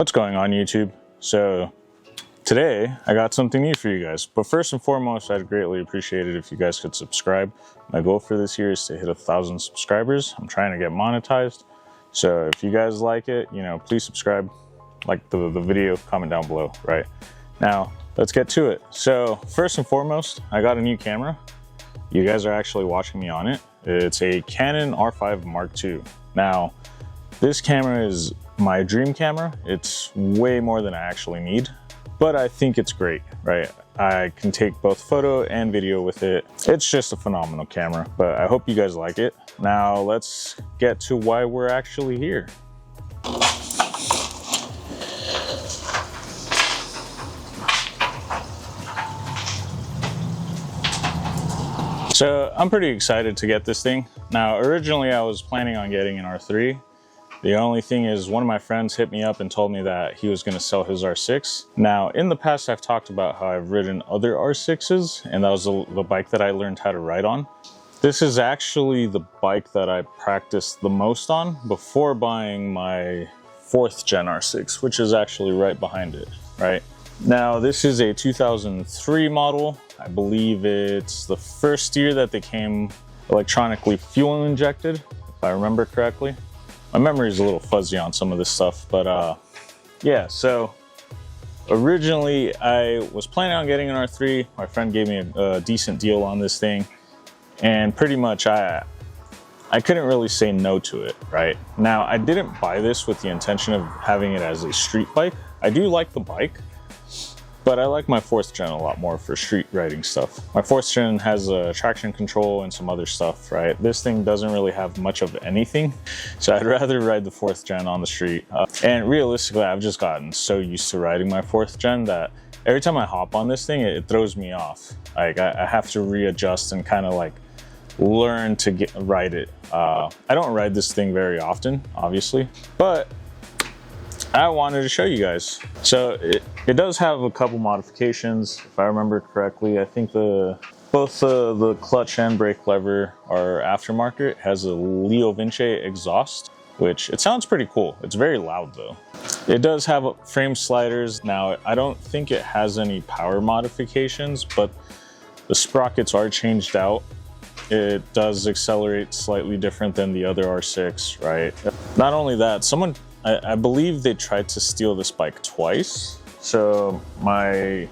What's going on, YouTube? So today I got something new for you guys, but first and foremost, I'd greatly appreciate it if you guys could subscribe. My goal for this year is to hit 1,000 subscribers. I'm trying to get monetized, so if you guys like it, please subscribe, like the video, comment down below. Right now, let's get to it. So first and foremost, I got a new camera. You guys are actually watching me on it. It's a Canon R5 Mark II. Now, this camera is my dream camera. It's way more than I actually need, but I think it's great, right? I can take both photo and video with it. It's just a phenomenal camera, but I hope you guys like it. Now let's get to why we're actually here. So I'm pretty excited to get this thing. Now, originally I was planning on getting an R3. The only thing is, one of my friends hit me up and told me that he was going to sell his R6. Now, in the past, I've talked about how I've ridden other R6s, and that was the bike that I learned how to ride on. This is actually the bike that I practiced the most on before buying my 4th gen R6, which is actually right behind it, right? Now, this is a 2003 model. I believe it's the first year that they came electronically fuel injected, if I remember correctly. My memory is a little fuzzy on some of this stuff, but yeah, so originally I was planning on getting an R3. My friend gave me a decent deal on this thing, and pretty much I couldn't really say no to it, right? Now, I didn't buy this with the intention of having it as a street bike. I do like the bike, but I like my 4th gen a lot more for street riding stuff. My 4th gen has a traction control and some other stuff, right? This thing doesn't really have much of anything, so I'd rather ride the 4th gen on the street. And realistically, I've just gotten so used to riding my 4th gen that every time I hop on this thing, it throws me off. Like, I have to readjust and kind of like learn to ride it. I don't ride this thing very often, obviously, but I wanted to show you guys. So it does have a couple modifications, if I remember correctly. I think both the clutch and brake lever are aftermarket. It has a Leo Vinci exhaust, which it sounds pretty cool. It's very loud though. It does have frame sliders. Now, I don't think it has any power modifications, but the sprockets are changed out. It does accelerate slightly different than the other R6, right? Not only that, I believe they tried to steal this bike twice. So my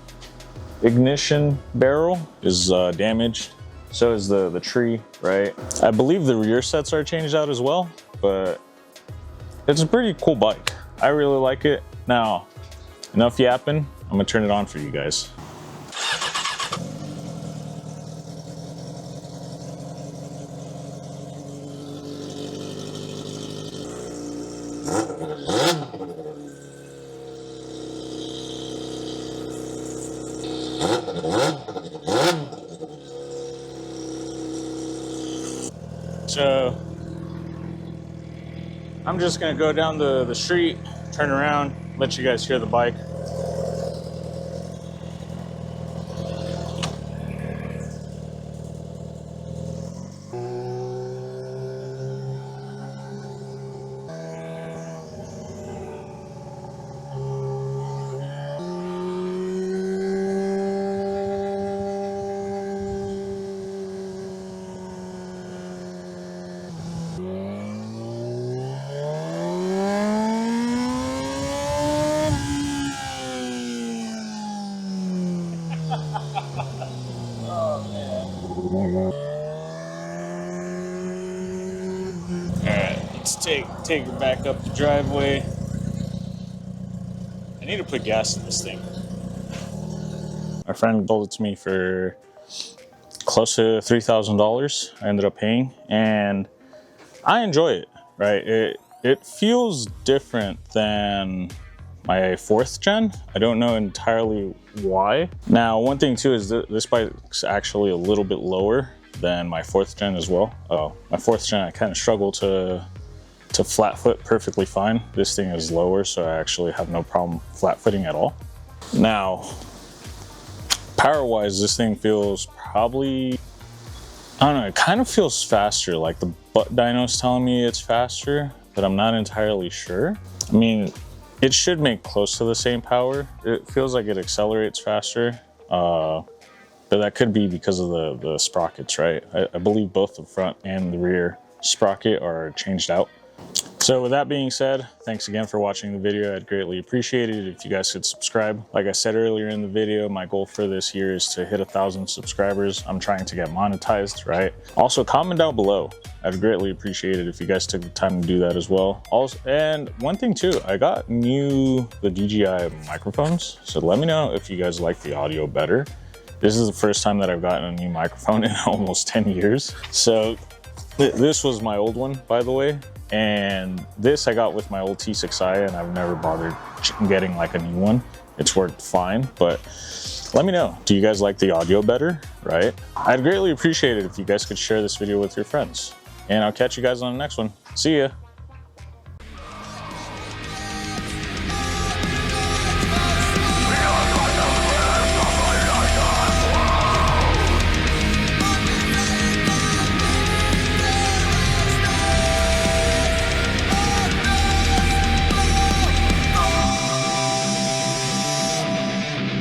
ignition barrel is damaged. So is the tree, right? I believe the rear sets are changed out as well, but it's a pretty cool bike. I really like it. Now, enough yapping. I'm gonna turn it on for you guys. So I'm just gonna go down the street, turn around, let you guys hear the bike. Alright, let's take it back up the driveway. I need to put gas in this thing. My friend sold it to me for close to $3,000. I ended up paying, and I enjoy it, right? It feels different than my 4th gen. I don't know entirely why. Now, one thing too is this bike's actually a little bit lower than my 4th gen as well. My 4th gen, I kind of struggle to flat foot perfectly fine. This thing is lower, so I actually have no problem flat footing at all. Now, power wise, this thing feels probably, I don't know, it kind of feels faster. Like the butt dyno's telling me it's faster, but I'm not entirely sure. I mean, It should make close to the same power. It feels like it accelerates faster, but that could be because of the sprockets, right? I believe both the front and the rear sprocket are changed out. So with that being said, thanks again for watching the video. I'd greatly appreciate it if you guys could subscribe. Like I said earlier in the video, my goal for this year is to hit 1,000 subscribers. I'm trying to get monetized, right? Also, comment down below. I'd greatly appreciate it if you guys took the time to do that as well. Also, and one thing too, I got the DJI microphones. So let me know if you guys like the audio better. This is the first time that I've gotten a new microphone in almost 10 years. So this was my old one, by the way. And this I got with my old T6i, and I've never bothered getting like a new one. It's worked fine, but let me know. Do you guys like the audio better, right? I'd greatly appreciate it if you guys could share this video with your friends. And I'll catch you guys on the next one. See ya.